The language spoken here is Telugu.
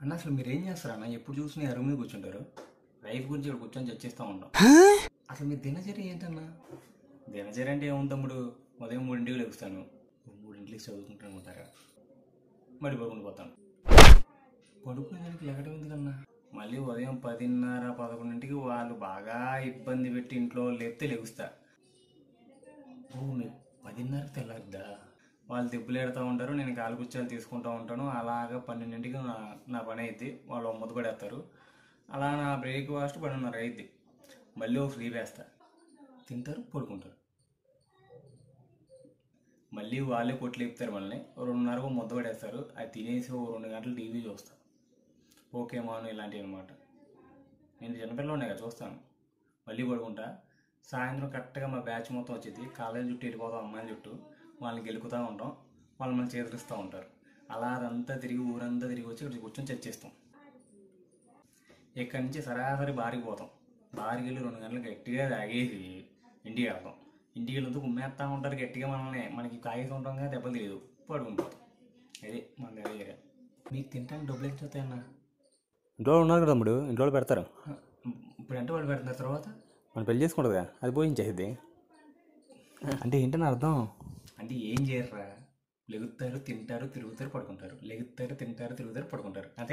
అన్న అసలు మీరేం చేస్తారన్న? ఎప్పుడు చూసినా ఈ అరుగు మీద కూర్చుంటారు. లైఫ్ గురించి ఇక్కడ కూర్చొని చర్చిస్తూ ఉంటాం. అసలు మీ దినచర్య ఏంటన్నా? దినచర్య అంటే ఏముంది తమ్ముడు? ఉదయం 3ంటికి లెగుస్తాను, 3ంటికి చదువుకుంటాను ఉంటారా, మళ్ళీ పడుకుని పోతాను. పడుకునేదానికి లెగడం ఎందుకన్నా? మళ్ళీ ఉదయం 10:30, 11ంటికి వాళ్ళు బాగా ఇబ్బంది పెట్టి ఇంట్లో లేపితే లెగుస్తా. ఓ మీకు 10:30కి తెల్లారిద్దా? వాళ్ళు దెబ్బలు పెడతా ఉంటారు, నేను కాలుగుచ్చాలు తీసుకుంటూ ఉంటాను. అలాగా 12ంటికి నా పని అయింది. వాళ్ళు ముద్ద పడేస్తారు. అలా నా బ్రేక్ఫాస్ట్ 12:30 అయింది. మళ్ళీ ఒక స్లీప్ వేస్తా, తింటారు, పడుకుంటారు. మళ్ళీ వాళ్ళే కొట్లు లేపుతారు మనల్ని. 2:30కు ముద్ద పడేస్తారు. అది తినేసి ఓ 2 గంటలు టీవీ చూస్తా, పోకేమాన్ ఇలాంటివి అనమాట. నేను చిన్నపిల్లలు కదా చూస్తాను. మళ్ళీ పడుకుంటా. సాయంత్రం కరెక్ట్గా మా బ్యాచ్ మొత్తం వచ్చింది. కాలేజీ చుట్టూ వెళ్ళిపోతాం, అమ్మాయిల చుట్టూ వాళ్ళని గెలుకుతూ ఉంటాం. వాళ్ళు మనం చేతులుస్తూ ఉంటారు. అలా అదంతా తిరిగి ఊరంతా తిరిగి వచ్చి ఇక్కడ కూర్చొని చర్చిస్తాం. ఇక్కడి నుంచి సరాసరి బారికి పోతాం. బారికి వెళ్ళి 2 గంటలు గట్టిగా తాగేసి ఇంటికి వెళ్తాం. ఇంటికి వెళ్తూ కుమ్మేస్తూ ఉంటారు గట్టిగా మనల్ని. మనకి కాగితం ఉంటాం కదా, దెబ్బలు తెలియదు, పడుకుంటాం. అది మన దగ్గర. మీకు తింటానికి డబ్బులు ఎంత వస్తాయన్నా? ఇంట్లో ఉన్నారు కదా తమ్ముడు, ఇంట్లో పెడతారు. ఇప్పుడు అంటే వాళ్ళు పెడుతున్నారు, తర్వాత మనం పెళ్లి చేసుకుంటుందిగా, అది పోయించేది. అంటే ఏంటని అర్థం? అంటే ఏం చేయర్రా? లెగుతారు, తింటారు, తిరుగుతారు, పడుకుంటారు. లెగుతారు, తింటారు, తిరుగుతారు, పడుకుంటారు. అంతే.